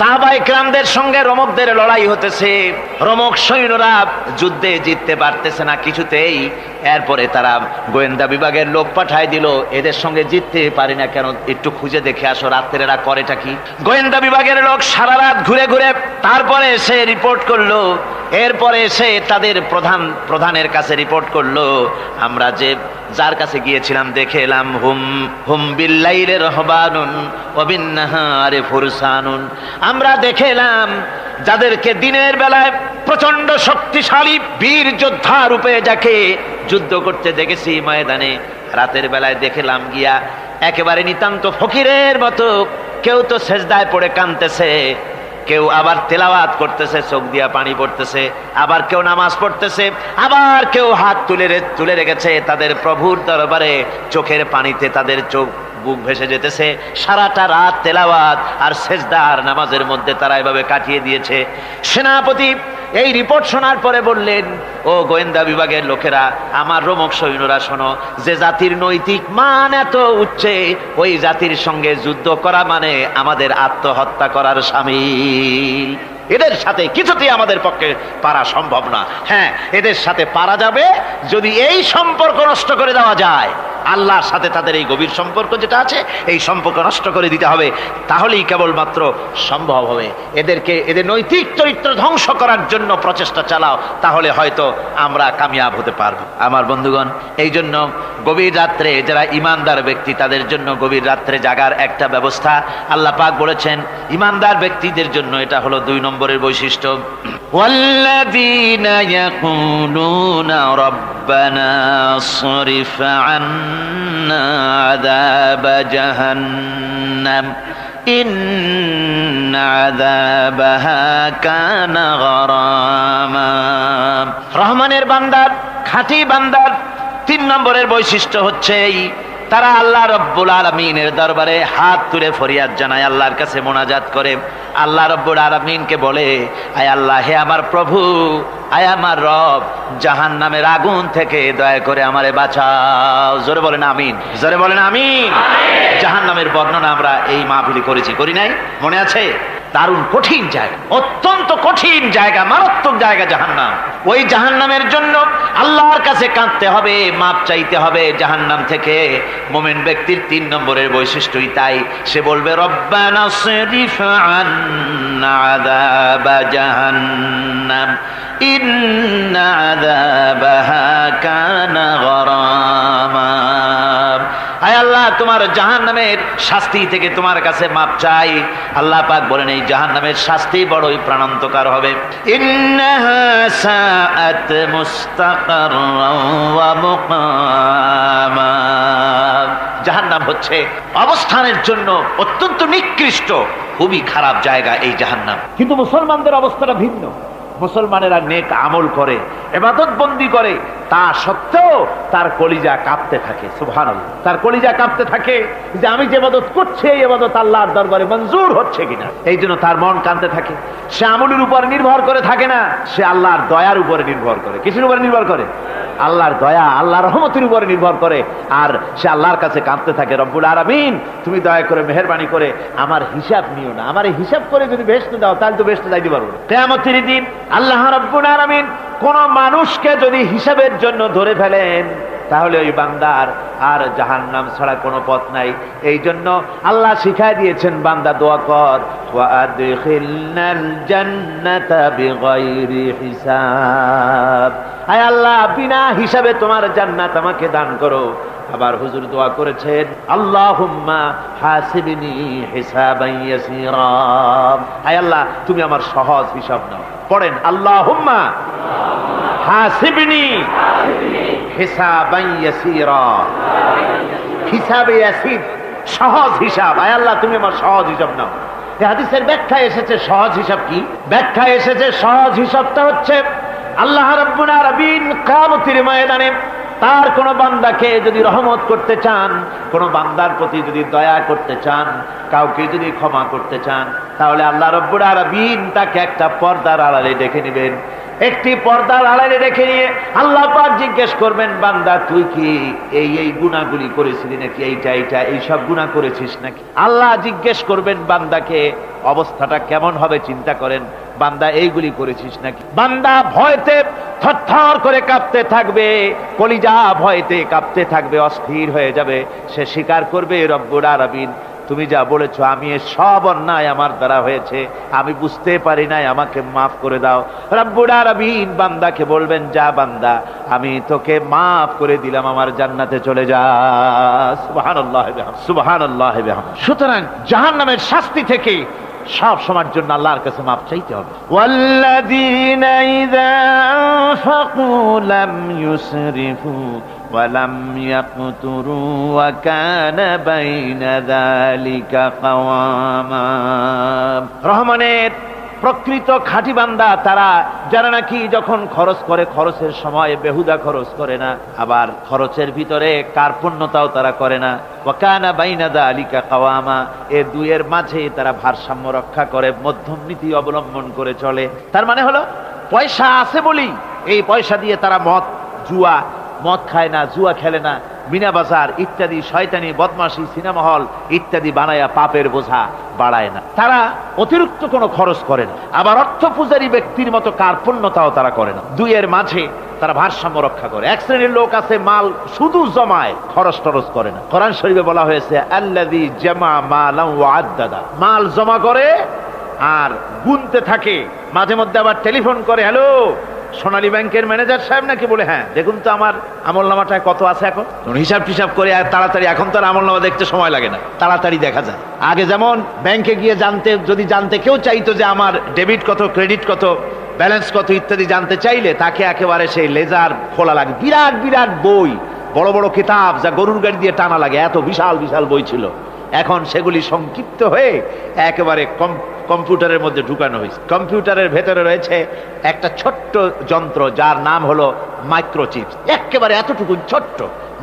সাহাবায়ে কেরামদের সঙ্গে রোমকদের লড়াই হতেছে। রোমক সৈন্যরা যুদ্ধে জিততে পারতেছে না কিছুতেই। এরপরে তারা গোয়েন্দা বিভাগের লোক পাঠায় দিল, এদের সঙ্গে জিততে পারি না কেন, একটু খুঁজে দেখে আসো রাত্রে এরা করেটা কি। গোয়েন্দা বিভাগের লোক সারা রাত ঘুরে ঘুরে তারপরে এসে রিপোর্ট করলো। এরপরে এসে তাদের প্রধানের কাছে রিপোর্ট করলো, আমরা যার কাছে গিয়েছিলাম দেখে এলাম হুম বিল্লাইলি রাহবানুন ওয়া বিন্নাহারি ফুরসানুন। আমরা দেখে এলাম যাদেরকে দিনের বেলায় প্রচন্ড শক্তিশালী বীর যোদ্ধা রূপে যাকে যুদ্ধ করতে দেখেছি ময়দানে, রাতের বেলায় দেখলাম গিয়া একেবারে নিতান্ত ফকিরের মতো কেউ তো সেজদায় পড়ে কাঁদতেছে, কেউ আবার তেলাওয়াত করতেছে, চোখ দিয়া পানি পড়তেছে, আবার কেউ নামাজ পড়তেছে, আবার কেউ হাত তুলে রেখেছে তাদের প্রভুর দরবারে, চোখের পানিতে তাদের চোখ বুক ভেসে যেতেছে। সারাটা রাত তেলাওয়াত আর সেজদা আর নামাজের মধ্যে তারা এভাবে কাটিয়ে দিয়েছে। সেনাপতি এই রিপোর্ট শোনার পরে বললেন, ও গোয়েন্দা বিভাগের লোকেরা, আমার রোমক সৈন্যরা শোনো, যে জাতির নৈতিক মান এত উচ্চে, ওই জাতির সঙ্গে যুদ্ধ করা মানে আমাদের আত্মহত্যা করার শামিল। এদের সাথে কিছুতেই আমাদের পক্ষে পারা সম্ভব না। হ্যাঁ, এদের সাথে পারা যাবে যদি এই সম্পর্ক নষ্ট করে দেওয়া যায়। আল্লাহর সাথে তাদের এই গভীর সম্পর্ক যেটা আছে, এই সম্পর্ক নষ্ট করে দিতে হবে, তাহলেই কেবলমাত্র সম্ভব হবে। এদের নৈতিক চরিত্র ধ্বংস করার জন্য প্রচেষ্টা চালাও, তাহলে হয়তো আমরা কামিয়াব হতে পারবো। আমার বন্ধুগণ, এই জন্য গভীর রাত্রে যারা ইমানদার ব্যক্তি তাদের জন্য গভীর রাত্রে জাগার একটা ব্যবস্থা আল্লাহ পাক বলেছেন। ইমানদার ব্যক্তিদের জন্য এটা হলো 2 নম্বরের বৈশিষ্ট্য। ওয়াল্লাযীনা ইয়াকুলুনা রাব্বানা সরিফ আন্না আযাবা জাহান্নাম ইন্না আযাবাহা কানা গরামা। রহমানের বান্দার, খাঁটি বান্দার 3 নম্বরের বৈশিষ্ট্য হচ্ছে তারা আল্লাহ রব্বুল আলামিনের দরবারে হাত তুলে ফরিয়াদ জানায়, আল্লাহর কাছে মোনাজাত করে, আল্লাহ রব্বুল আলামিনকে বলে, আয় আল্লাহ, হে আমার প্রভু, আয় আমার রব, জাহান্নামের আগুন থেকে দয়া করে আমারে বাঁচাও। জোরে বলেন আমিন, জোরে বলেন আমিন। জাহান্নামের বর্ণনা আমরা এই মাহফিলে করেছি, করি নাই? মনে আছে? দারুণ কঠিন জায়গা, অত্যন্ত কঠিন জায়গা, মারাত্মক জায়গা জাহান্নাম। ওই জাহান্নামের জন্য আল্লাহর কাছে কাঁদতে হবে, মাপ চাইতে হবে জাহান্নাম থেকে। মুমিন ব্যক্তির 3 নম্বরের বৈশিষ্ট্যই তাই। সে বলবে, রব্বানা সরিফ আন্না আযাবা জাহান্নাম ইন্না আযাবাহা কানা গরামা। আয় আল্লাহ, তোমার জাহান্নামের শাস্তি থেকে তোমার কাছে মাপ চাই। আল্লাহ পাক বলেন, এই জাহান্নামের শাস্তি বড়ই প্রাণান্তকার হবে। ইন্নাহা সাআত মুস্তাকাররান ওয়া মুকামা। জাহান্নাম হচ্ছে অবস্থানের জন্য অত্যন্ত নিকৃষ্ট, খুবই খারাপ জায়গা এই জাহান্নাম। কিন্তু মুসলমানদের অবস্থাটা ভিন্ন। মুসলমানেরা নেক আমল করে, ইবাদত বন্দি করে, তা সত্ত্বেও তার কলিজা কাঁপতে থাকে। সুবহানাল্লাহ, তার কলিজা কাঁপতে থাকে যে আমি যে ইবাদত করছি এই ইবাদত আল্লাহর দরবারে মঞ্জুর হচ্ছে কিনা। এই জন্য তার মন কাঁদতে থাকে। সে আমলের উপর নির্ভর করে থাকে না, সে আল্লাহর দয়ার উপরে নির্ভর করে। কিসের উপরে নির্ভর করে? আল্লাহর দয়া, আল্লাহর রহমতের উপরে নির্ভর করে। আর সে আল্লাহর কাছে কাঁদতে থাকে, রব্বুল আলামিন, তুমি দয়া করে মেহেরবানি করে আমার হিসাব নিও না। আমার হিসাব করে যদি বেহেশতে দাও তাহলে তো বেহেশতে যাইতে পারবো। কিয়ামতের দিন আল্লাহ রব্বুল আলামিন কোন মানুষকে যদি হিসাবের জন্য ধরে ফেলেন, তাহলে ওই বান্দার আর জাহান্নাম ছাড়া কোনো পথ নাই। এই জন্য আল্লাহ শিখায় দিয়েছেন, বান্দা দোয়া কর, ওয়া আদখিলনাল জান্নাতা বিগাইরি হিসাব। আয় আল্লাহ, বিনা হিসাবে তোমার জান্নাত আমাকে দান করো। আবার হুজুর দোয়া করেছেন, আল্লাহুম্মা হাসিবনি হিসাবান ইয়াসীরা। আয় আল্লাহ, তুমি আমার সহজ হিসাব নাও। পড়েন, আল্লাহুম্মা হাসিবনি হিসাবান ইয়াসীরা। হিসাবে ইয়াসীর, সহজ হিসাব। আয় আল্লাহ, তুমি আমার সহজ হিসাব নাও। এই হাদিসের ব্যাখ্যায় এসেছে সহজ হিসাব কি? ব্যাখ্যায় এসেছে সহজ হিসাবটা হচ্ছে আল্লাহ রাব্বুল আলামিন কিয়ামতের ময়দানে তার কোন বান্দাকে যদি রহমত করতে চান, কোন বান্দার প্রতি যদি দয়া করতে চান, কাউকে যদি ক্ষমা করতে চান, তাহলে আল্লাহ রাব্বুল আলামিন তাকে একটা পর্দার আড়ালে ডেকে নেবেন। একটি পর্দার আড়ালে রেখে নিয়ে আল্লাহ পাক জিজ্ঞেস করবেন, বান্দা তুই কি এই গুনাহগুলি করেছিলি নাকি, এইটা এই সব গুনাহ করেছিস নাকি? আল্লাহ জিজ্ঞেস করবেন বান্দাকে, অবস্থাটা কেমন হবে চিন্তা করেন, বান্দা এইগুলি করেছিস নাকি? বান্দা ভয়তে থরথর করে কাঁপতে থাকবে, কলিজা ভয়তে কাঁপতে থাকবে, অস্থির হয়ে যাবে। সে স্বীকার করবে, রব্বুল আলামিন তুমি যা বলেছো আমি এর সব অন্যায় আমার দ্বারা হয়েছে, আমি বুঝতে পারি নাই, আমাকে মাফ করে দাও। রব্বুল আলামিন বান্দাকে বলবেন, যা বান্দা আমি তোকে মাফ করে দিলাম, আমার জান্নাতে চলে যা। সুবহানাল্লাহ সুবহানাল্লাহ। সুতরাং জাহান্নামের শাস্তি থেকে সব সময়ের জন্য আল্লাহর কাছে মাফ চাইতে হবে। ওয়াল্লাযীনা ইযা আনফাকু লাম ইউসরিফু ওয়া লাম ইয়াকতুরু ওয়া কানা বাইনা যালিকা কাওয়ামা। রহমানের প্রকৃত খাঁটি বান্দা তারা, যারা নাকি যখন খরচ করে খরচের সময় বেহুদা খরচ করে না, আবার খরচের ভিতরে কার্পণ্যতাও তারা করে না। ওয়া কানা বাইনা যালিকা কাওয়ামা, এই দুইয়ের মাঝে তারা ভারসাম্য রক্ষা করে, মধ্যম নীতি অবলম্বন করে চলে। তার মানে হলো পয়সা আছে বলি এই পয়সা দিয়ে তারা মদ খায় না, জুয়া খেলে না, মিনা বাজার ইত্যাদি শয়তানি বদমাশি সিনেমা হল ইত্যাদি বানায়া পাপের বোঝা বাড়ায় না। তারা অতিরিক্ত কোনো খরচ করে না, আবার অর্থ পূজারী ব্যক্তির মতো কার্পণ্যতাও তারা করে না। দুইয়ের মাঝে তারা ভারসাম্য রক্ষা করে। এক শ্রেণীর লোক আছে মাল শুধু জমায়, খরচ টরচ করে না। কোরআন শরীফে বলা হয়েছে, আল্লাযী জামা মালান ওয়া আদ্দাদা, মাল জমা করে আর গুনতে থাকে, মাঝে মধ্যে আবার টেলিফোন করে, হ্যালো সোনালী ব্যাংকের ম্যানেজার সাহেব নাকি? বলে হ্যাঁ, দেখুন তো আমার আমলনামাটায় কত আছে এখন। হিসাব টিসাব করে আর তাড়াতাড়ি, এখন তো আর আমলনামা দেখতে সময় লাগে না, তাড়াতাড়ি দেখা যায়। আগে যেমন ব্যাংকে গিয়ে যদি জানতে কেউ চাইতো যে আমার ডেবিট কত, ক্রেডিট কত, ব্যালেন্স কত ইত্যাদি জানতে চাইলে তাকে একেবারে সেই লেজার খোলা লাগে, বিরাট বিরাট বই, বড় বড় কিতাব যা গরুর গাড়ি দিয়ে টানা লাগে, এত বিশাল বিশাল বই ছিল। এখন সেগুলি সংক্ষিপ্ত হয়ে একেবারে কম্পিউটারের মধ্যে ঢুকানো হয়েছে। কম্পিউটারের ভেতরে রয়েছে একটা ছোট্ট যন্ত্র যার নাম হলো মাইক্রোচিপস, একেবারে এতটুকু ছোট্ট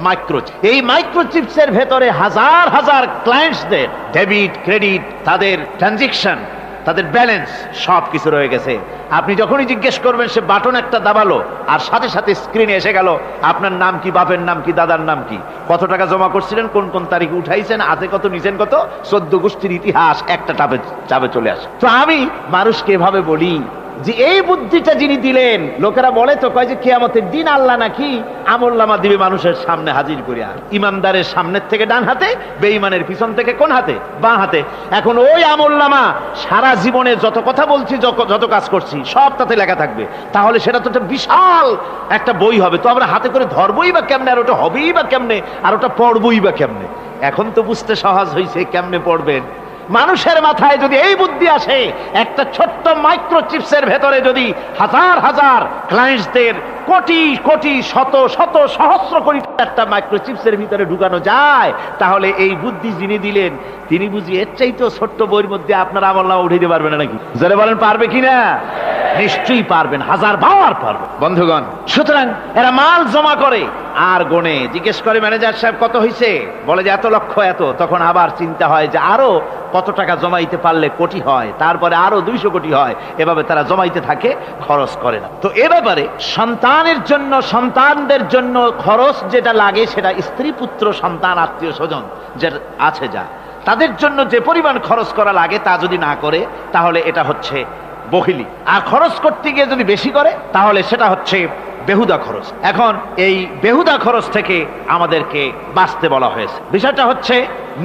মাইক্রোচিপ। এই মাইক্রোচিপসের ভেতরে হাজার হাজার ক্লায়েন্টসদের ডেবিট ক্রেডিট, তাদের ট্রানজেকশন, তাদের ব্যালেন্স সব কিছু রয়ে গেছে। আপনি যখনই জিজ্ঞেস করবেন সে বাটন একটা দাবালো আর সাথে সাথে স্ক্রিনে এসে গেল আপনার নাম কি, বাপের নাম কি, দাদার নাম কি, কত টাকা জমা করছিলেন, কোন কোন তারিখে উঠাইছেন, হাতে কত নিছেন কত, 14 গোষ্ঠীর ইতিহাস একটা চাপে চলে আসে। তো আমি মানুষকে এভাবে বলি যে এই বুদ্ধিটা যিনি দিলেন, লোকেরা বলে তো কয় যে কিয়ামতের দিন আল্লাহ নাকি আমলনামা দিবে মানুষের সামনে হাজির করিয়া, ইমানদারের সামনের থেকে ডান হাতে, বেঈমানের পিছন থেকে কোন হাতে, বাঁ হাতে। এখন ওই আমলনামা সারা জীবনে যত কথা বলছি, যত কাজ করছি সব তাতে লেখা থাকবে। তাহলে সেটা তো একটা বিশাল একটা বই হবে, তো আমরা হাতে করে ধরবই বা কেমনে, আর ওটা হবেই বা কেমনে, আর ওটা পড়বই বা কেমনে। এখন তো বুঝতে সহজ হয়েছে কেমনে পড়বেন। মানুষের মাথায় যদি এই বুদ্ধি আসে, একটা ছোট্ট মাইক্রোচিপসের ভেতরে যদি হাজার হাজার ক্লায়েন্টসদের কোটি কোটি শত শত সহস্র কোটি একটা মাইক্রোচিপসের ভিতরে ঢুকানো যায়, তাহলে এই বুদ্ধি যিনি দিলেন তিনি বুঝি এর চাইতেও ছোট্ট বইয়ের মধ্যে আপনার আমলনামা উঠে দিতে পারবে না নাকি? যারা বলেন পারবে কিনা? নিশ্চয়ই পারবেন, হাজার বার পারবে বন্ধুগণ। সুতরাং এরা মাল জমা করে আর গোনে, জিজ্ঞেস করে ম্যানেজার সাহেব কত হয়েছে, বলে যে এত লক্ষ এত। তখন আবার চিন্তা হয় যে আরো কত টাকা জমাইতে পারলে কোটি হয়, তারপরে আরো 200 কোটি হয়, এভাবে তারা জমাইতে থাকে, খরচ করে না। তো এ ব্যাপারে সন্তানের জন্য, সন্তানদের জন্য খরচ যেটা লাগে সেটা স্ত্রী পুত্র সন্তান আত্মীয় স্বজন যে আছে যা, তাদের জন্য যে পরিমাণ খরচ করা লাগে তা যদি না করে তাহলে এটা হচ্ছে বখিলি। আর খরচ করতে গিয়ে যদি বেশি করে তাহলে সেটা হচ্ছে বেহুদা খরচ। এখন এই বেহুদা খরচ থেকে আমাদেরকে বাঁচতে বলা হয়েছে। বিষয়টা হচ্ছে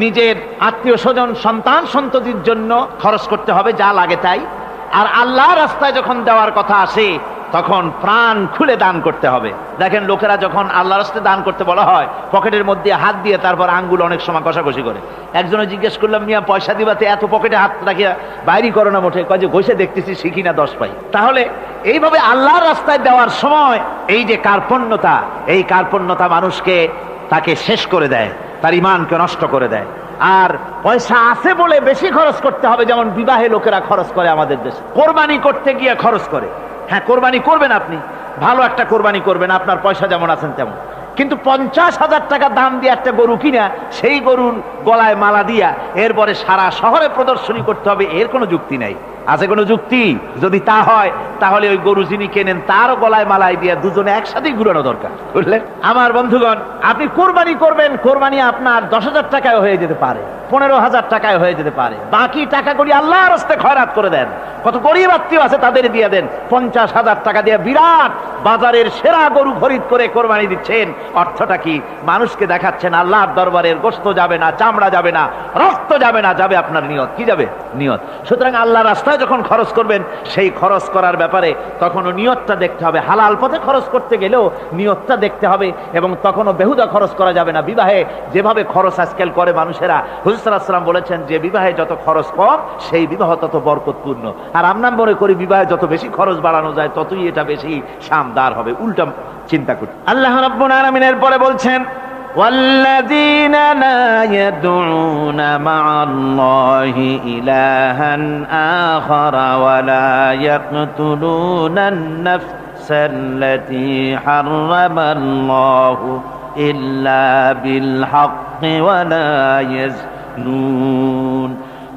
নিজের আত্মীয় স্বজন সন্তান সন্ততির জন্য খরচ করতে হবে যা লাগে তাই, আর আল্লাহর রাস্তায় যখন দেওয়ার কথা আসে তখন প্রাণ খুলে দান করতে হবে। দেখেন লোকেরা যখন আল্লাহর রাস্তায় দান করতে বলা হয় পকেটের মধ্যে হাত দিয়ে তারপর আঙ্গুল অনেক সময় কষাকষি করে। একজনে জিজ্ঞেস করলাম, মিয়া পয়সা দিবাতে এত পকেটে হাত রাখিয়া বাইরে করো না মোটে? কয় যে ঘষে দেখতেছি শিখি না 10 পাই। তাহলে এইভাবে আল্লাহর রাস্তায় দেওয়ার সময় এই যে কার্পণ্যতা, এই কার্পণ্যতা মানুষকে তাকে শেষ করে দেয়, তার ঈমানকে নষ্ট করে দেয়। আর পয়সা আছে বলে বেশি খরচ করতে হবে, যেমন বিবাহে লোকেরা খরচ করে আমাদের দেশে, কোরবানি করতে গিয়ে খরচ করে। হ্যাঁ, কোরবানি করবেন, আপনি ভালো একটা কোরবানি করবেন, আপনার পয়সা যেমন আছেন তেমন, কিন্তু 50,000 টাকা দাম দিয়ে একটা গরু কিনা সেই গরুর গলায় মালা দিয়া এরপরে সারা শহরে প্রদর্শনী করতে হবে, এর কোনো যুক্তি নাই। আছে কোনো যুক্তি? যদি তা হয় তাহলে ওই গরু যিনি কেনেন তার গলায় মালাই দিয়ে দুজনে একসাথেই ঘুরানো দরকার, বুঝলেন? আমার বন্ধুগণ, আপনি কোরবানি করবেন, কোরবানি আপনার 10,000 টাকায় হয়ে যেতে পারে, 15,000 টাকায় হয়ে যেতে পারে। বাকি টাকাগুলি আল্লাহর রাস্তায় খয়রাত করে দেন। কত গরিব আত্মীয় আছে তাদের দিয়ে দেন। 50,000 টাকা দিয়ে বিরাট বাজারের সেরা গরু খরিদ করে কোরবানি দিচ্ছেন। অর্থটা কি? মানুষকে দেখাচ্ছেন আল্লাহর দরবারের গোশত যাবে না, চামড়া যাবে না, রক্ত যাবে না, যাবে আপনার নিয়ত। কি যাবে? নিয়ত। সুতরাং আল্লাহর রাস্তায় যখন খরচ করবেন, সেই খরচ করার ব্যাপারে তখনও নিয়তটা দেখতে হবে। হালাল পথে খরচ করতে গেলেও নিয়তটা দেখতে হবে, এবং তখনও বেহুদা খরচ করা যাবে না। বিবাহে যেভাবে খরচ আজকাল করে মানুষেরা, হুজুর সাল্লাল্লাহু আলাইহি ওয়াসাল্লাম বলেছেন যে বিবাহে যত খরচ কম সেই বিবাহ তত বরকতপূর্ণ। আর আমরা মনে করি বিবাহে যত বেশি খরচ বাড়ানো যায় ততই এটা বেশি শানদার হবে। উল্টা চিন্তা করি। আল্লাহ রাব্বুল আলামিন এরপরে বলছেন, والذين لا يدعون مع الله إلها آخر ولا يقتلون النفس التي حرم الله إلا بالحق ولا يزنون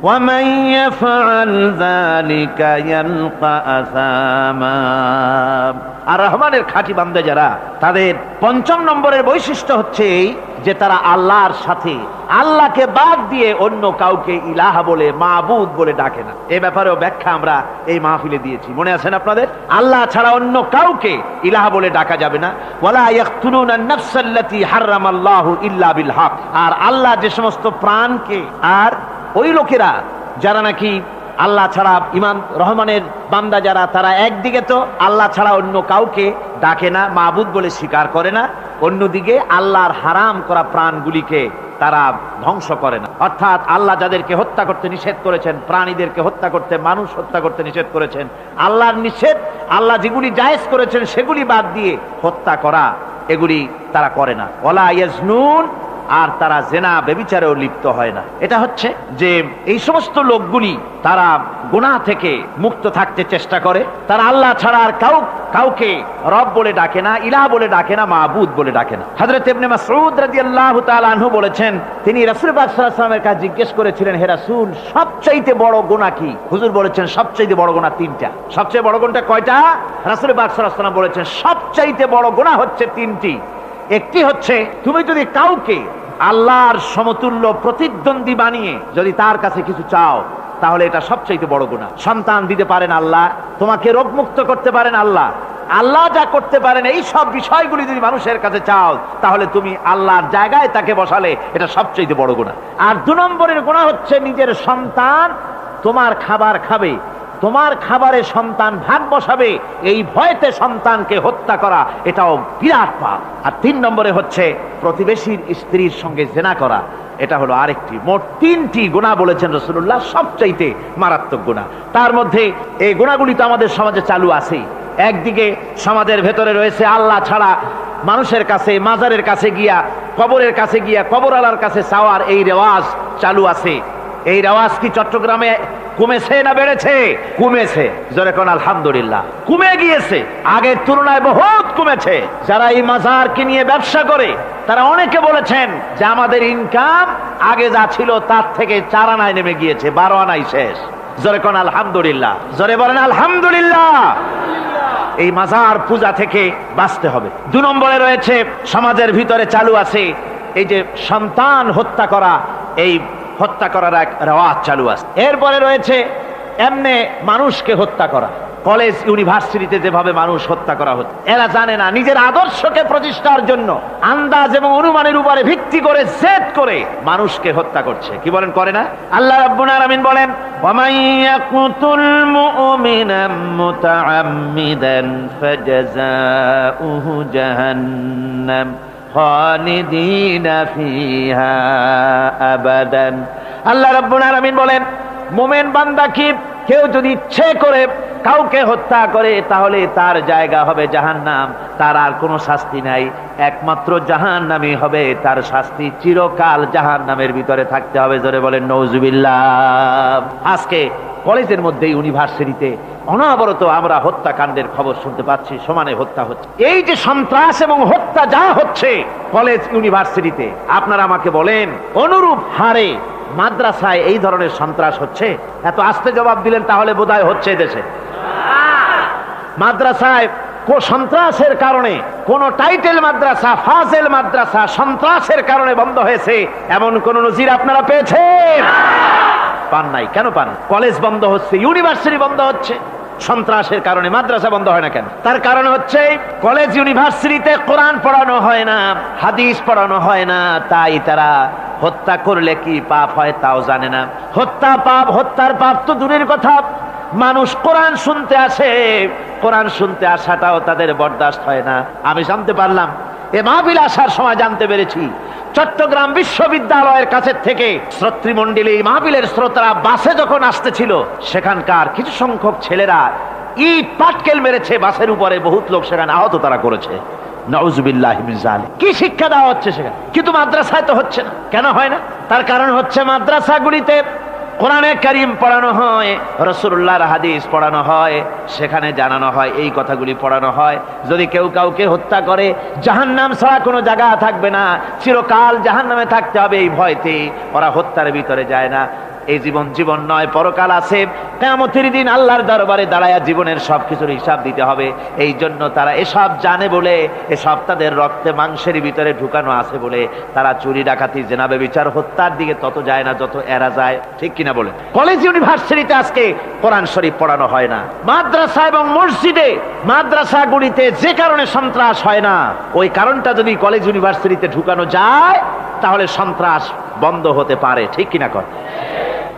ومن يفعل ذلك يلقى أثاما। আর রহমানের খাঁটি বান্দা যারা, তাদের 5 নম্বরের বৈশিষ্ট্য হচ্ছে এই যে তারা আল্লাহর সাথে, আল্লাহকে বাদ দিয়ে অন্য কাউকে ইলাহা বলে, মাবুদ বলে ডাকে না। এই ব্যাপারেও ব্যাখ্যা আমরা এই মাহফিলে দিয়েছি, মনে আছেন আপনাদের? আল্লাহ ছাড়া অন্য কাউকে ইলাহা বলে ডাকা যাবে না। ওয়ালা ইয়াকতুলুনা আন-নাফসাল্লাতী হারামাল্লাহু ইল্লা বিল হক। আর আল্লাহ যে সমস্ত প্রাণকে, আর ওই লোকেরা যারা নাকি আল্লাহ ছাড়া, ইমান রহমানের বান্দা যারা, তারা একদিকে তো আল্লাহ ছাড়া অন্য কাউকে ডাকে না, মাবুদ বলে স্বীকার করে না, অন্যদিকে আল্লাহর হারাম করা প্রাণগুলিকে তারা ধ্বংস করে না। অর্থাৎ আল্লাহ যাদেরকে হত্যা করতে নিষেধ করেছেন, প্রাণীদেরকে হত্যা করতে, মানুষ হত্যা করতে নিষেধ করেছেন, আল্লাহর নিষেধ, আল্লাহ যেগুলি জায়েজ করেছেন সেগুলি বাদ দিয়ে হত্যা করা, এগুলি তারা করে না। ওয়ালা ইয়াজনুন, আর তারা জেনা ব্যভিচারেও লিপ্ত হয় না। এটা হচ্ছে যে এই সমস্ত লোকগুলি তারা গুনাহ থেকে মুক্ত থাকতে চেষ্টা করে। তারা আল্লাহ ছাড়া আর কাউকে রব বলে ডাকে না, ইলাহ বলে ডাকে না, মাবুদ বলে ডাকে না। হযরত ইবনে মাসউদ রাদিয়াল্লাহু তাআলা আনহু বলেছেন, তিনি রাসূল পাক সাল্লাল্লাহু আলাইহি ওয়াসাল্লামের কাছে জিজ্ঞেস করেছিলেন, হে রাসূল, সবচাইতে বড় গুনাহ কি? হুজুর বলেছেন সবচাইতে বড় গুনাহ 3টা। সবচেয়ে বড় গুনাহটা কয়টা? রাসূল পাক সাল্লাল্লাহু আলাইহি ওয়াসাল্লাম বলেছেন সবচাইতে বড় গুনাহ হচ্ছে 3টি। একটি হচ্ছে, তুমি যদি কাউকে আল্লাহর সমতুল্য প্রতিদ্বন্দ্বী বানিয়ে যদি তার কাছে কিছু চাও, তাহলে এটা সবচেয়ে বড় গুনাহ। সন্তান দিতে পারেন আল্লাহ, তোমাকে রোগমুক্ত করতে পারেন আল্লাহ, আল্লাহ যা করতে পারেন এই সব বিষয়গুলি যদি মানুষের কাছে চাও, তাহলে তুমি আল্লাহর জায়গায় তাকে বসালে, এটা সবচেয়ে বড় গুনাহ। আর 2 নম্বরের গুনাহ হচ্ছে নিজের সন্তান তোমার খাবার খাবে, তোমার খাবারে সন্তান ভাগ বসাবে, এই ভয়তে সন্তানকে হত্যা করা, এটাও বিরাট পাপ। আর 3 নম্বরে হচ্ছে প্রতিবেশীর স্ত্রীর সঙ্গে জেনা করা, এটা হলো আরেকটি। মোট 3টি গুনাহ বলেছেন রাসূলুল্লাহ, সবচাইতে মারাত্মক গুনাহ। তার মধ্যে এই গুনাহগুলি তো আমাদের সমাজে চালু আছে। একদিকে সমাজের ভেতরে রয়েছে আল্লাহ ছাড়া মানুষের কাছে, মাজারের কাছে গিয়া, কবরের কাছে গিয়া, কবরওয়ালার কাছে চাওয়ার এই রেওয়াজ চালু আছে। এই রেওয়াজ কি চট্টগ্রামে কমেছে না বেড়েছে? কমেছে। জোরে কোন আলহামদুলিল্লাহ। কমে গিয়েছে, আগের তুলনায় বহুত কমেছে। যারা এই মাজারকে নিয়ে ব্যবসা করে, তারা অনেকে বলেছেন যে আমাদের ইনকাম আগে যা ছিল তার থেকে 4 আনায় নেমে গিয়েছে, 12 আনাই শেষ। জোরে কোন আলহামদুলিল্লাহ। জোরে বলেন আলহামদুলিল্লাহ। এই মাজার পূজা থেকে বাঁচতে হবে। 2 নম্বরে রয়েছে, সমাজের ভিতরে চালু আছে এই যে সন্তান হত্যা করা, এই হত্যা করার এক রেওয়াজ চালু আছে। এরপরে রয়েছে এমনি মানুষকে হত্যা করা। কলেজ ইউনিভার্সিটিতে যেভাবে মানুষ হত্যা করা হচ্ছে, এরা জানে না নিজের আদর্শকে প্রতিষ্ঠার জন্য আন্দাজ এবং অনুমানের উপরে ভিত্তি করে জেদ করে মানুষকে হত্যা করছে। কি বলেন? করে না? আল্লাহ রাব্বুল আলামিন বলেন, ওয়া ইয়াকুতুল মুমিনা মুতাআম্মিদান ফাজাযাউহু জাহান্নাম খালিদিনা ফিহা আবাদান। আল্লাহ রাব্বুল আলামিন বলেন, মুমিন বান্দা কি কেউ যদি ইচ্ছে করে কাউকে হত্যা করে, তাহলে তার জায়গা হবে জাহান্নাম, তার আর কোনো শাস্তি নাই, একমাত্র জাহান্নামই হবে তার শাস্তি, চিরকাল জাহান্নামের ভিতরে থাকতে হবে। জোরে বলেন নাউজুবিল্লাহ। আজকে কলেজের মধ্যে, ইউনিভার্সিটিতে অনবরত আমরা হত্যাকাণ্ডের খবর শুনতে পাচ্ছি, সমানে হত্যা হচ্ছে। এই যে সন্ত্রাস এবং হত্যা যা হচ্ছে কলেজ ইউনিভার্সিটিতে, আপনারা আমাকে বলেন অনুরূপ হারে মাদ্রাসায় এই ধরনের সন্ত্রাস হচ্ছে? এত আস্তে জবাব দিলেন তাহলে বোধহয় হচ্ছে দেশে। মাদ্রাসায় সন্ত্রাসের কারণে, কোন টাইটেল মাদ্রাসা, ফাজেল মাদ্রাসা সন্ত্রাসের কারণে বন্ধ হয়েছে এমন কোন নজির আপনারা পেয়েছেন? পান নাই। কেন পান? কলেজ বন্ধ হচ্ছে, ইউনিভার্সিটি বন্ধ হচ্ছে সন্ত্রাসের কারণে, মাদ্রাসা বন্ধ হয় না কেন? তার কারণ হচ্ছে কলেজ ইউনিভার্সিটিতে কোরআন পড়ানো হয় না, হাদিস পড়ানো হয় না, তাই তারা হত্যা করলে কি পাপ হয় তাও জানে না। হত্যা পাপ, হত্যার পাপ তো দূরের কথা, মানুষ কোরআন শুনতে আসে, কোরআন শুনতে আসাটাও তাদের বরদাস্ত হয় না। আমি জানতে পারলাম, এ মাহফিল আসার সময় জানতে পেরেছি, চট্টগ্রাম বিশ্ববিদ্যালয়ের কাছে থেকে শ্রোতৃমণ্ডলী, মাহফিলের শ্রোতারা বাসে যখন আসতেছিল, সেখানকার কিছু সংখ্যক ছেলেরা ইট পাটকেল মেরেছে বাসের উপরে, বহুত লোক সেখানে আহত তারা করেছে। নাউজুবিল্লাহি মিন যালিক। কি শিক্ষা দেওয়া হচ্ছে সেখানে? কিন্তু মাদ্রাসায় তো হচ্ছে না। কেন হয় না? তার কারণ হচ্ছে মাদ্রাসাগুলিতে কোরআনে কারীম পড়ানো হয়, রাসূলুল্লাহর হাদিস পড়ানো হয়, সেখানে জানানো হয়, এই কথাগুলি পড়ানো হয়, যদি কেউ কাউকে হত্যা করে জাহান্নাম ছাড়া কোনো জায়গা থাকবে না, চিরকাল জাহান্নামে থাকতে হবে, এই ভয়তে ওরা হত্যার ভিতরে যায় না। এই জীবন জীবন নয়, পরকাল আছে, কিয়ামতের দিন আল্লাহর দরবারে দাঁড়ায়া জীবনের সবকিছুর হিসাব দিতে হবে। এই জন্য তারা এসব জানে বলে, এসব তাদের রক্তে মাংসের ভিতরে ঢুকানো আছে বলে তারা চুরি ডাকাতি জেনা ব্যভিচার হত্যার দিকে তত যায় না যত এরা যায়। ঠিক কিনা বলে? কলেজ ইউনিভার্সিটিতে আজকে কোরআন শরীফ পড়ানো হয় না। মাদ্রাসা এবং মসজিদে, মাদ্রাসাগুলিতে যে কারণে সন্ত্রাস হয় না, ওই কারণটা যদি কলেজ ইউনিভার্সিটিতে ঢুকানো যায় তাহলে সন্ত্রাস বন্ধ হতে পারে। ঠিক কিনা কর?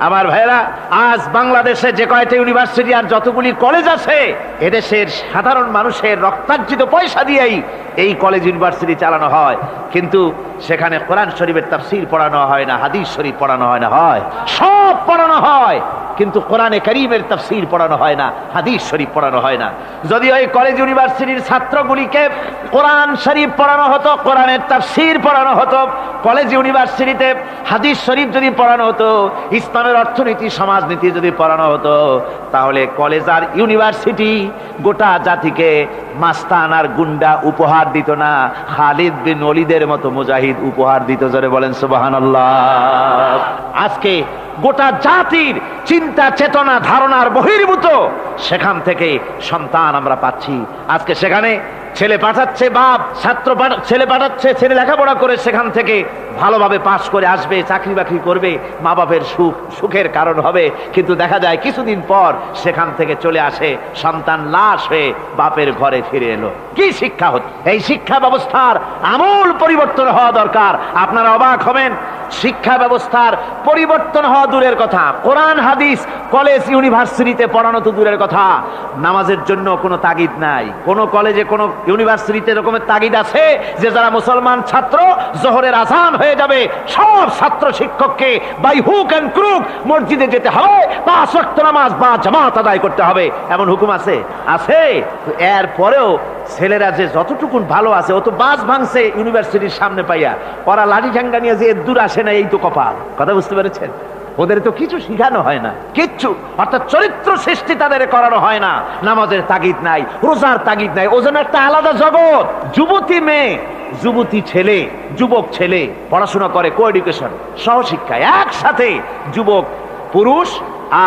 আমার ভাইরা, আজ বাংলাদেশে যে কয়টা ইউনিভার্সিটি আর যতগুলি কলেজ আছে, এদেশের সাধারণ মানুষের রক্তার্জিত পয়সা দিয়েই এই কলেজ ইউনিভার্সিটি চালানো হয়, কিন্তু সেখানে কোরআন শরীফের তাফসীর পড়ানো হয় না, হাদিস শরীফ পড়ানো হয় না, হয় সব পড়ানো হয়, কিন্তু কোরআনে কারীমের তাফসীর পড়ানো হয় না, হাদিস শরীফ পড়ানো হয় না। যদি ওই কলেজ ইউনিভার্সিটির ছাত্রগুলিকে কোরআন শরীফ পড়ানো হতো, কোরআনের তাফসীর পড়ানো হতো, কলেজ ইউনিভার্সিটিতে হাদিস শরীফ যদি পড়ানো হতো, ইসলামের অর্থনীতি সমাজনীতি যদি পড়ানো হতো, তাহলে কলেজ আর ইউনিভার্সিটি গোটা জাতিকে মাস্তান আর গুন্ডা উপহার দিত না, খালিদ বিন ওলীদের মতো মুজাহিদ উপহার দিত। জোরে বলেন সুবহানাল্লাহ। আজকে গোটা জাতির চিন্তা চেতনা ধারণার বহির্ভূত সেখান থেকে সন্তান আমরা পাচ্ছি। আজকে সেখানে ছেলে পাঠাচ্ছে বাপ, ছেলে পাঠাচ্ছে, ছেলে লেখাপড়া করে সেখান থেকে ভালোভাবে পাশ করে আসবে, চাকরি বাকরি করবে, মা বাপের সুখের কারণ হবে, কিন্তু দেখা যায় কিছুদিন পর সেখান থেকে চলে আসে সন্তান লাশ হয়ে বাপের ঘরে ফিরে এলো। কি শিক্ষা হচ্ছে? এই শিক্ষা ব্যবস্থার আমূল পরিবর্তন হওয়া দরকার। আপনারা অবাক হবেন, শিক্ষা ব্যবস্থার পরিবর্তন হওয়া দূরের কথা, কোরআন হাদিস কলেজ ইউনিভার্সিটিতে পড়ানো তো দূরের কথা, নামাজের জন্য কোনো তাগিদ নাই। কোন কলেজে কোন ইউনিভার্সিটিতে এরকমের তাগিদ আছে যে যারা মুসলমান ছাত্র জোহরের আযান হয়ে যাবে সব ছাত্র শিক্ষককে বাই হুক এন্ড ক্রুক মসজিদে যেতে হবে, 5 ওয়াক্ত নামাজ বা জামাত আদায় করতে হবে, এমন হুকুম আছে? আছে। এর পরেও ছেলেরা যে যতটুকুন ভালো আছে, ও তো বাস ভাঙছে ইউনিভার্সিটির সামনে পাইয়া, ওরা লাঠি ঠ্যাঙ্গা নিয়ে যে দূর আসে না, এই তো কপাল। কথা বুঝতে পেরেছেন? ওদের তো কিছু শিখানো হয় না, কিচ্ছু, অর্থাৎ চরিত্র সৃষ্টি তাদের করানো হয় না। নামাজের তাগিদ নাই, রোজার তাগিদ নাই, ওজন একটা আলাদা জগৎ। যুবতী মেয়ে, যুবতী ছেলে, যুবক ছেলে পড়াশোনা করে কো এডুকেশন, সহশিক্ষায়, একসাথে যুবক পুরুষ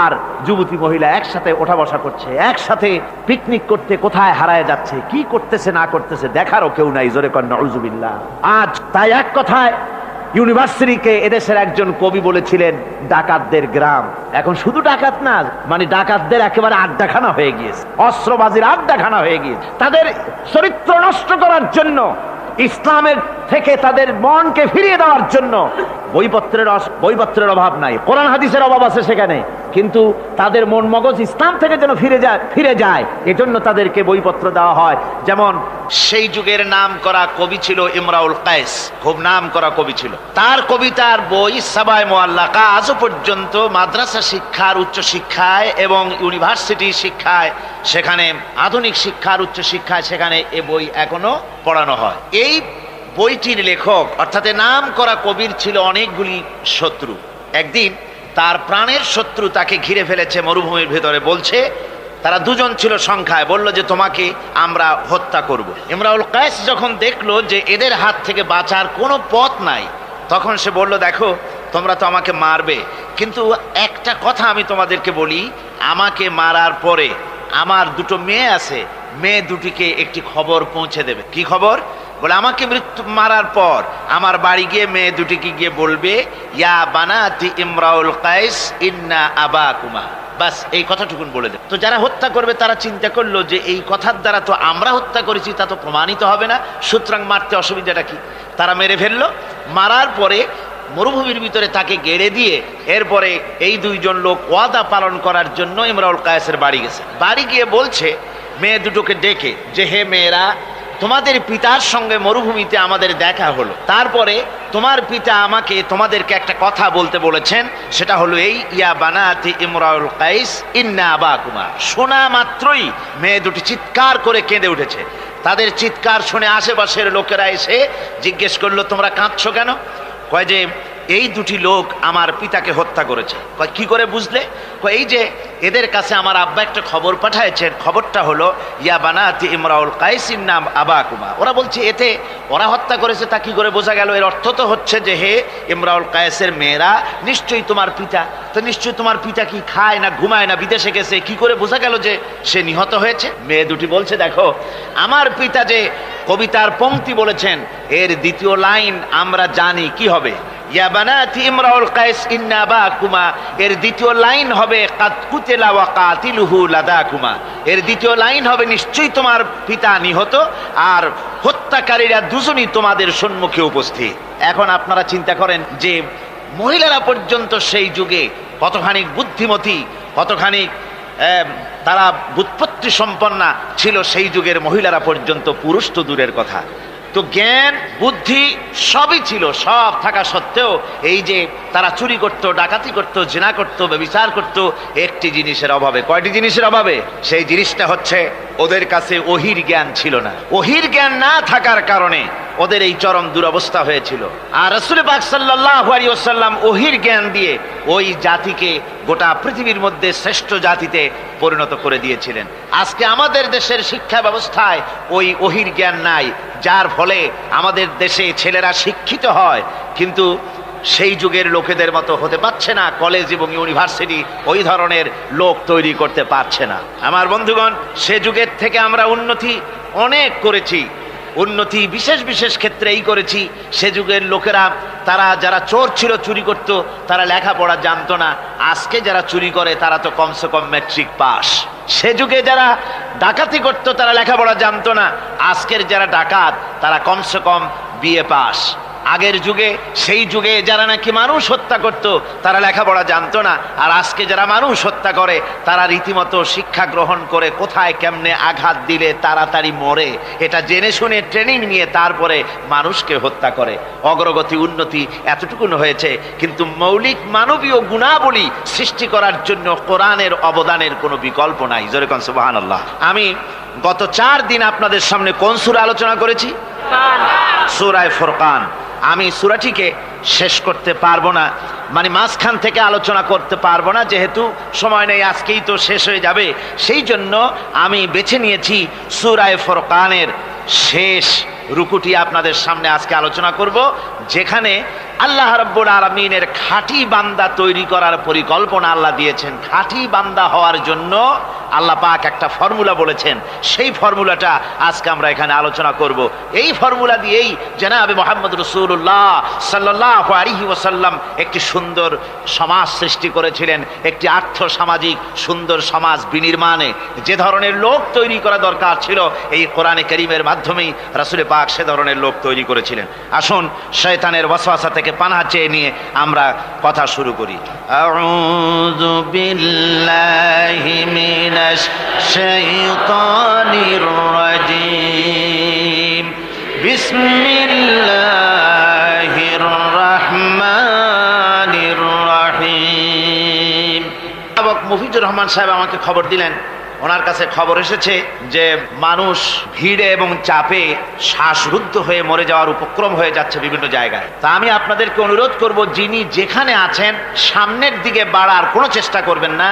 আর যুবতী মহিলা একসাথে ওঠা বসা করছে, একসাথে পিকনিক করতে কোথায় হারায় যাচ্ছে, কি করতেছে না করতেছে দেখারও কেউ নাই। জোরে কর নাউজুবিল্লাহ। আজ তাই এক কথায় ইউনিভার্সিটিকে এদেশের একজন কবি বলেছিলেন ডাকাতদের গ্রাম। এখন শুধু ডাকাত না, মানে ডাকাতদের একেবারে আড্ডাখানা হয়ে গিয়েছে, অস্ত্রবাজির আড্ডাখানা হয়ে গিয়েছে। তাদের চরিত্র নষ্ট করার জন্য, ইসলামের থেকে তাদের মনকে ফিরিয়ে দেওয়ার জন্য বইপত্রের অভাব নাই, কোরআন হাদিসের অভাব আছে সেখানে, কিন্তু তাদের মন মগজ ইসলাম থেকে যেন ফিরে যায় এজন্য তাদেরকে বইপত্র দেওয়া হয়। যেমন সেই যুগের নাম করা কবি ছিল ইমরাউল কায়েস, খুব নাম করা কবি ছিল। তার কবিতার বই সাবায়ে মুআল্লাকা আজও পর্যন্ত মাদ্রাসা শিক্ষার, উচ্চ শিক্ষায় এবং ইউনিভার্সিটি শিক্ষায়, সেখানে আধুনিক শিক্ষার, উচ্চ শিক্ষায় সেখানে এ বই এখনো পড়ানো হয়। এই বইটির লেখক অর্থাৎ নাম করা কবির ছিল অনেকগুলি শত্রু। একদিন তার প্রাণের শত্রু তাকে ঘিরে ফেলেছে মরুভূমির ভেতরে, বলছে, তারা দুজন ছিল সংখ্যায়, বলল যে তোমাকে আমরা হত্যা করব। ইমরাউল কায়েস যখন দেখলো যে এদের হাত থেকে বাঁচার কোনো পথ নাই, তখন সে বলল, দেখো তোমরা তো আমাকে মারবে, কিন্তু একটা কথা আমি তোমাদেরকে বলি, আমাকে মারার পরে আমার দুটো মেয়ে আছে, মেয়ে দুটিকে একটি খবর পৌঁছে দেবে। কি খবর? বলে আমাকে মৃত্যু মারার পর আমার বাড়ি গিয়ে মেয়ে দুটিকে গিয়ে বলবে, ইয়া বানাতি ইমরাউল কাইস ইন্না আবাকুমা। বাস এই কথাটুকুন বলে দেবে। তো যারা হত্যা করবে তারা চিন্তা করলো যে এই কথার দ্বারা তো আমরা হত্যা করেছি, তা তো প্রমাণিত হবে না, সুতরাং মারতে অসুবিধাটা কি? তারা মেরে ফেললো। মারার পরে মরুভূমির ভিতরে তাকে গেড়ে দিয়ে এরপরে এই দুইজন লোক ওয়াদা পালন করার জন্য ইমরাউল কায়েসের বাড়ি গেছে। বাড়ি গিয়ে বলছে মেয়ে দুটোকে ডেকে যে, হে মেয়েরা, তোমাদের পিতার সঙ্গে মরুভূমিতে আমাদের দেখা হলো, তারপরে তোমার পিতা আমাকে তোমাদেরকে একটা কথা বলতে বলেছেন, সেটা হলো এই, ইয়া বানাতি ইমরাউল কাইস ইন্না আবাকুমা। শোনা মাত্রই মেয়ে দুটি চিৎকার করে কেঁদে উঠেছে। তাদের চিৎকার শুনে আশেপাশের লোকেরা এসে জিজ্ঞেস করলো, তোমরা কাঁদছো কেন? কয় যে এই দুটি লোক আমার পিতাকে হত্যা করেছে। কয় কি করে বুঝলে? কয় এই যে এদের কাছে আমার আব্বা একটা খবর পাঠাইছেন, খবরটা হলো ইয়া বানাতি ইমরাউল কাইস ইন্না আবাকুমা। ওরা বলছে এতে ওরা হত্যা করেছে, তা কি করে বোঝা গেল? এর অর্থ তো হচ্ছে যে হে ইমরাউল কায়েসের মেয়েরা, নিশ্চয়ই তোমার পিতা, তো নিশ্চয়ই তোমার পিতা কি খায় না ঘুমায় না, বিদেশে গেছে, কি করে বোঝা গেল যে সে নিহত হয়েছে? মেয়ে দুটি বলছে, দেখো আমার পিতা যে কবিতার পংক্তি বলেছেন এর দ্বিতীয় লাইন আমরা জানি কি হবে, ইয়া বানাতি ইমরাউল কাইস ইন্না আবাকুমা, এর দ্বিতীয় লাইন হবে কাদ কুতিলা ওয়া কাতিলুহু লাদাকুমা। এর দ্বিতীয় লাইন হবে নিশ্চয়ই তোমার পিতা নিহত আর হত্যাকারীরা দুজনই তোমাদের সম্মুখে উপস্থিত। এখন আপনারা চিন্তা করেন যে মহিলারা পর্যন্ত সেই যুগে কতখানি বুদ্ধিমতী, কতখানি তারা বুৎপত্তি সম্পন্না ছিল সেই যুগের মহিলারা পর্যন্ত, পুরুষ তো দূরের কথা। তো জ্ঞান বুদ্ধি সবই ছিল, সব থাকা সত্ত্বেও এই যে তারা চুরি করত, ডাকাতি করত, জিনা করত, ব্যভিচার করত একটি জিনিসের অভাবে। কয়টি জিনিসের অভাবে? সেই জিনিসটা হচ্ছে ওদের কাছে ওহির জ্ঞান ছিল না। ওহির জ্ঞান না থাকার কারণে ওদের এই চরম দুরবস্থা হয়েছিল। আর রাসূল পাক সাল্লাল্লাহু আলাইহি ওয়াসাল্লাম ওহির জ্ঞান দিয়ে ওই জাতিকে গোটা পৃথিবীর মধ্যে শ্রেষ্ঠ জাতিতে পরিণত করে দিয়েছিলেন। আজকে আমাদের দেশের শিক্ষা ব্যবস্থায় ওই ওহির জ্ঞান নাই, যার ফলে আমাদের দেশে ছেলেরা শিক্ষিত হয় কিন্তু সেই যুগের লোকেদের মতো হতে পারছে না, কলেজ এবং ইউনিভার্সিটি ওই ধরনের লোক তৈরি করতে পারছে না। আমার বন্ধুগণ, সে যুগের থেকে আমরা উন্নতি অনেক করেছি, উন্নতি বিশেষ বিশেষ ক্ষেত্রে এই করেছি। সে যুগের লোকেরা, তারা যারা চোর ছিল, চুরি করত, তারা লেখাপড়া জানতো না। আজকে যারা চুরি করে তারা তো কমসে কম ম্যাট্রিক পাস। সে যুগে যারা ডাকাতি করত তারা লেখাপড়া জানতো না, আজকের যারা ডাকাত তারা কমসে কম বিএ পাস। আগের যুগে, সেই যুগে যারা নাকি মানুষ হত্যা করত তারা লেখাপড়া জানতো না, আর আজকে যারা মানুষ হত্যা করে তারা রীতিমতো শিক্ষা গ্রহণ করে কোথায় কেমনে আঘাত দিলে তাড়াতাড়ি মরে এটা জেনে শুনে ট্রেনিং নিয়ে তারপরে মানুষকে হত্যা করে। অগ্রগতি উন্নতি এতটুকুন হয়েছে, কিন্তু মৌলিক মানবীয় গুণাবলী সৃষ্টি করার জন্য কোরআনের অবদানের কোনো বিকল্প নাই। জোরে কোন সুবহানাল্লাহ। আমি গত 4 দিন আপনাদের সামনে কোন সূরা আলোচনা করেছি? সূরা ফুরকান। আমি সূরাটিকে শেষ করতে পারবো না, মানে মাঝখান থেকে আলোচনা করতে পারবো না, যেহেতু সময় নেই, আজকেই তো শেষ হয়ে যাবে। সেই জন্য আমি বেছে নিয়েছি সূরা ফুরকানের শেষ রুকুটি আপনাদের সামনে আজকে আলোচনা করব, যেখানে আল্লাহ রাব্বুল আলামিনের খাঁটি বান্দা তৈরি করার পরিকল্পনা আল্লাহ দিয়েছেন। খাঁটি বান্দা হওয়ার জন্য আল্লাহ পাক একটা ফর্মুলা বলেছেন, সেই ফর্মুলাটা আজকে আমরা এখানে আলোচনা করব। এই ফর্মুলা দিয়েই জনাবে মুহাম্মদ রাসূলুল্লাহ সাল্লাল্লাহু আলাইহি ওয়াসাল্লাম একটি সুন্দর সমাজ সৃষ্টি করেছিলেন, একটি আর্থসামাজিক সুন্দর সমাজ বিনির্মাণে যে ধরনের লোক তৈরি করা দরকার ছিল, এই কোরআনে কারীমের মাধ্যমেই রাসূল পাক সে ধরনের লোক তৈরি করেছিলেন। আসুন শয়তানের ওয়াসওয়াসা থেকে পানাহ চেয়ে নিয়ে আমরা কথা শুরু করি। আউযু বিল্লাহি মিনাশ শাইতানির রাজীম। বিসমিল্লাহির রাহমানির রাহিম। মুফিজুর রহমান সাহেব আমাকে খবর দিলেন, ওনার কাছে খবর এসেছে যে মানুষ ভিড়ে এবং চাপে শ্বাসরুদ্ধ হয়ে মরে যাওয়ার উপক্রম হয়ে যাচ্ছে বিভিন্ন জায়গায়। তা আমি আপনাদেরকে অনুরোধ করব, যিনি যেখানে আছেন সামনের দিকে বাড়ার কোনো চেষ্টা করবেন না।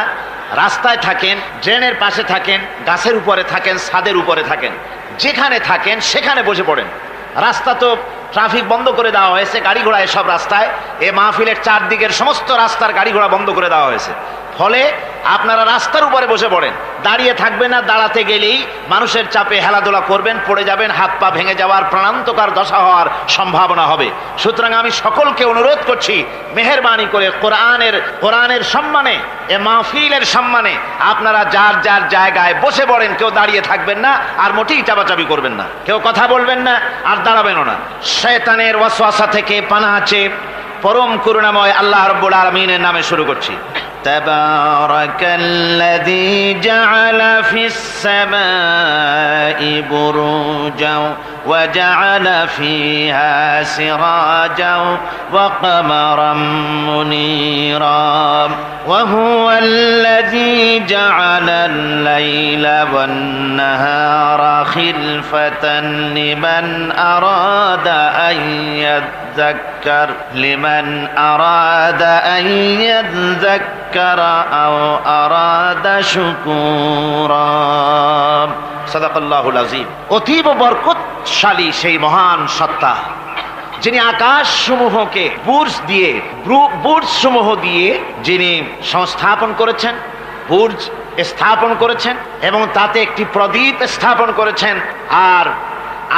রাস্তায় থাকেন, ড্রেনের পাশে থাকেন, গাছের উপরে থাকেন, ছাদের উপরে থাকেন, যেখানে থাকেন সেখানে বসে পড়েন। রাস্তা তো ট্রাফিক বন্ধ করে দেওয়া হয়েছে, গাড়ি ঘোড়া এসব রাস্তায়, এ মাহফিলের চারদিকের সমস্ত রাস্তার গাড়ি ঘোড়া বন্ধ করে দেওয়া হয়েছে। ফলে আপনারা রাস্তার উপরে বসে পড়েন, দাঁড়িয়ে থাকবেন না, দাঁড়াতে গেলেই মানুষের চাপে হেলাধুলা করবেন, পড়ে যাবেন, হাত পা ভেঙে যাওয়ার প্রাণান্তকার দশা হওয়ার সম্ভাবনা হবে। সুতরাং আমি সকলকে অনুরোধ করছি, মেহেরবানি করে কোরআনের সম্মানে, এ মাহফিলের সম্মানে আপনারা যার যার জায়গায় বসে পড়েন, কেউ দাঁড়িয়ে থাকবেন না, আর মোটেই চাপাচাপি করবেন না, কেউ কথা বলবেন না, আর দাঁড়াবেনও না। শয়তানের ওয়াসওয়াসা থেকে পানাহ চেয়ে পরম করুণাময় আল্লাহ রাব্বুল আলামিনের নামে শুরু করছি। তাবারাকাল্লাযী জাআলা ফিস সামাই বুরুজাও ওয়া জাআলা ফিহা সিরাজাও ওয়া কামারাম মুনীরা ওয়া হুয়াল্লাযী জাআলাল লাইলা ওয়ান নাহারা খিলফাতান লিমান আরাদা আন ইয়াযাক্কার আও আরাদা শুকুরা। সাদাকাল্লাহুল আযীম। অতীব বরকতশালী সেই মহান সত্তা, যিনি আকাশ সমূহকে বুর্জ সমূহ দিয়ে যিনি সংস্থাপন করেছেন, বুর্জ স্থাপন করেছেন এবং তাতে একটি প্রদীপ স্থাপন করেছেন, আর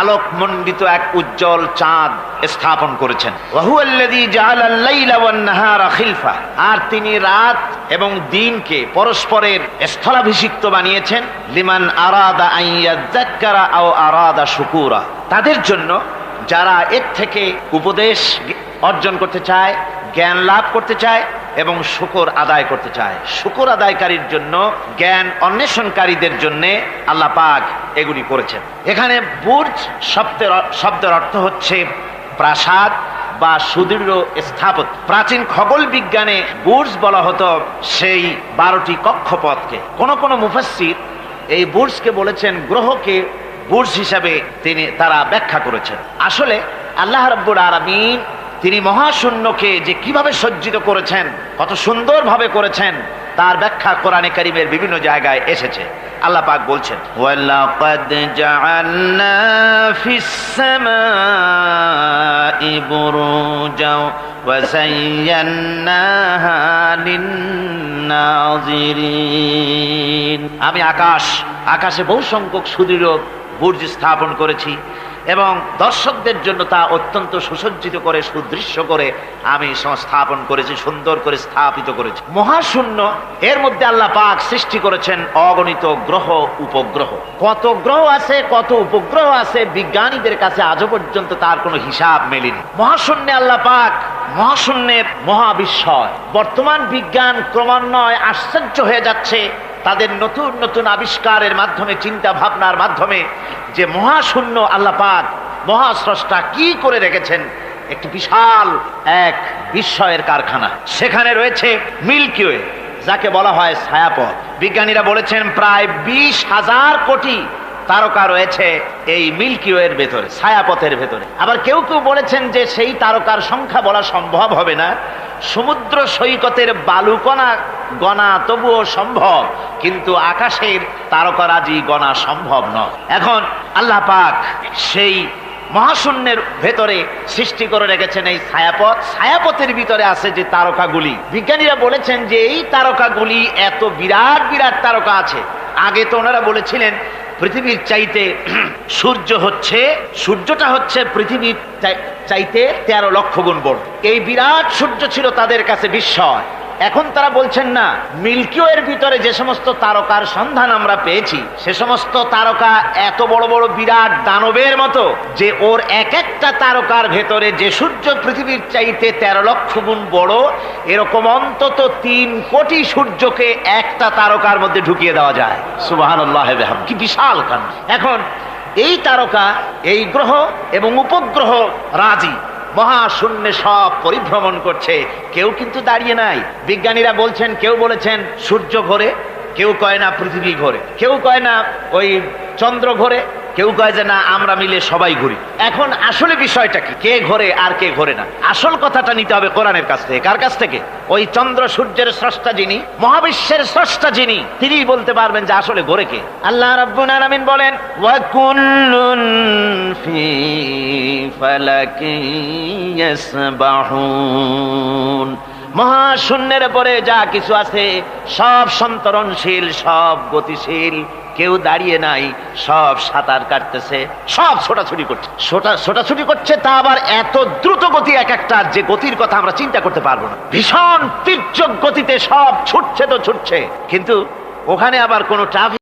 আলোকমণ্ডিত এক উজ্জ্বল চাঁদ স্থাপন করেছেন। ওয়াহুয়াল্লাযী জাআলাল লাইলা ওয়ান নাহারা খিলফা, আর তিনি রাত এবং দিনকে পরস্পরের স্থলাভিষিক্ত বানিয়েছেন। লিমান আরাদা আন ইয়াযাক্কারা আও আরাদা শুকুরা, তাদের জন্য যারা এর থেকে উপদেশ অর্জন করতে চায়, জ্ঞান লাভ করতে চায় এবং শুকর আদায় করতে চায়। শুকর আদায়কারীর জন্য, জ্ঞান অন্বেষণকারীদের জন্য আল্লাহ পাক এগুলি করেছেন। এখানে বুর্জ শব্দের অর্থ হচ্ছে প্রাসাদ বা সুদৃঢ় স্থাপত্য। প্রাচীন খগোল বিজ্ঞানে বুর্জ বলা হতো সেই 12টি কক্ষপথকে। কোন মুফাসসির এই বুর্জকে বলেছেন গ্রহকে বুর্জ হিসাবে তারা ব্যাখ্যা করেছেন। আসলে আল্লাহ রাব্বুল আলামিন তিনি মহাশূন্যকে যে কিভাবে সজ্জিত করেছেন, কত সুন্দরভাবে করেছেন, তার ব্যাখ্যা কোরআনে কারীমের বিভিন্ন জায়গায় এসেছে। আল্লাহ পাক বলছেন, ওয়ালাকাদ জাআলনা ফিস সামাই বুরুজাও ওয়া যায়্যানাহা লিন-নাযিরিন। আমি আকাশে বহু সংখ্যক সুদৃঢ় বুর্জ স্থাপন করেছি এবং দর্শকদের জন্য তা অত্যন্ত সুসজ্জিত করে, সুদৃশ্য করে আমি সংস্থাপন করেছি, সুন্দর করে স্থাপিত করেছি। মহাশূন্য, এর মধ্যে আল্লাহ পাক সৃষ্টি করেছেন অগণিত গ্রহ উপগ্রহ। কত গ্রহ আছে, কত উপগ্রহ আছে, বিজ্ঞানীদের কাছে আজও পর্যন্ত তার কোনো হিসাব মেলেনি। মহাশূন্যে আল্লাহ পাক, মহাশূন্যের মহাবিস্ময়। বর্তমান বিজ্ঞান ক্রমান্বয়ে আশ্চর্য হয়ে যাচ্ছে তাদের নতুন নতুন আবিষ্কারের মাধ্যমে, চিন্তা ভাবনার মাধ্যমে, যে মহাশূন্য আল্লাহ পাক মহাস্রষ্টা কি করে রেখেছেন একটি বিশাল এক বিস্ময়ের কারখানা। সেখানে রয়েছে মিল্কি ওয়ে, যাকে বলা হয় ছায়াপথ। বিজ্ঞানীরা বলেছেন প্রায় 20,000 কোটি তারকা রয়েছে এই মিল্কি ওয়ের ভেতরে, ছায়াপথের ভেতরে। আবার কেউ কেউ বলেছেন যে সেই তারকার সংখ্যা বলা সম্ভব হবে না, সমুদ্র সৈকতের বালুকণা গণা তবুও সম্ভব, কিন্তু আকাশের তারকারাজি গণা সম্ভব নয়। এখন আল্লাহ পাক সেই মহাশূন্যের ভেতরে সৃষ্টি করে রেখেছেন এই ছায়াপথ। ছায়াপথের ভিতরে আছে যে তারকাগুলি, বিজ্ঞানীরা বলেছেন যে এই তারকাগুলি এত বিরাট বিরাট তারকা আছে। আগে তো ওনারা বলেছিলেন পৃথিবীর চাইতে সূর্যটা হচ্ছে পৃথিবীর চাইতে 13 লক্ষ গুণ বড়। এই বিরাট সূর্য ছিল তাদের কাছে বিস্ময়। এখন তারা বলছেন না, মিল্কি ওয়ের ভিতরে যে সমস্ত তারকার সন্ধান আমরা পেয়েছি, সে সমস্ত তারকা এত বড় বড় বিরাট দানবের মতো, যে ওর এক একটা তারকার ভেতরে যে সূর্য পৃথিবীর চাইতে 13 লক্ষ গুণ বড়, এরকম অন্তত 3 কোটি সূর্যকে একটা তারকার মধ্যে ঢুকিয়ে দেওয়া যায়। সুবহানাল্লাহ, কি বিশাল কাণ্ড! এখন এই তারকা, এই গ্রহ এবং উপগ্রহ রাজি মহাশূন্যে সব পরিভ্রমণ করছে, কেউ কিন্তু দাঁড়িয়ে নাই। বিজ্ঞানীরা বলছেন, কেউ বলেছেন সূর্য ঘোরে, কেউ কয় না পৃথিবী ঘোরে, কেউ কয় না ওই চন্দ্র ঘোরে, কেউ কয় যে না আমরা মিলে সবাই ঘুরি। এখন আসলে বিষয়টা কি, কে ঘোরে আর কে ঘোরে না? আসল কথাটা নিতে হবে কোরআনের কাছ থেকে। কার কাছ থেকে? ওই চন্দ্র সূর্যের স্রষ্টা যিনি, মহাবিশ্বের স্রষ্টা যিনি, তিনিই বলতে পারবেন যে আসলে ঘোরে কে। আল্লাহ রাব্বুল আলামিন বলেন ওয়া কুল্লুন ফি ফালাকিন ইয়াসবাহুন। মহাশূন্যের পরে যা কিছু আছে সব সন্তরণশীল, সব গতিশীল, কেউ দাঁড়িয়ে নাই, সব সাঁতার কাটতেছে, সব ছোটাছুটি করছে। ছোটাছুটি করছে, তা আবার এত দ্রুত গতি এক একটা, যে গতির কথা আমরা চিন্তা করতে পারবো না। ভীষণ তীর্যক গতিতে সব ছুটছে তো ছুটছে, কিন্তু ওখানে আবার কোনো ট্রাফিক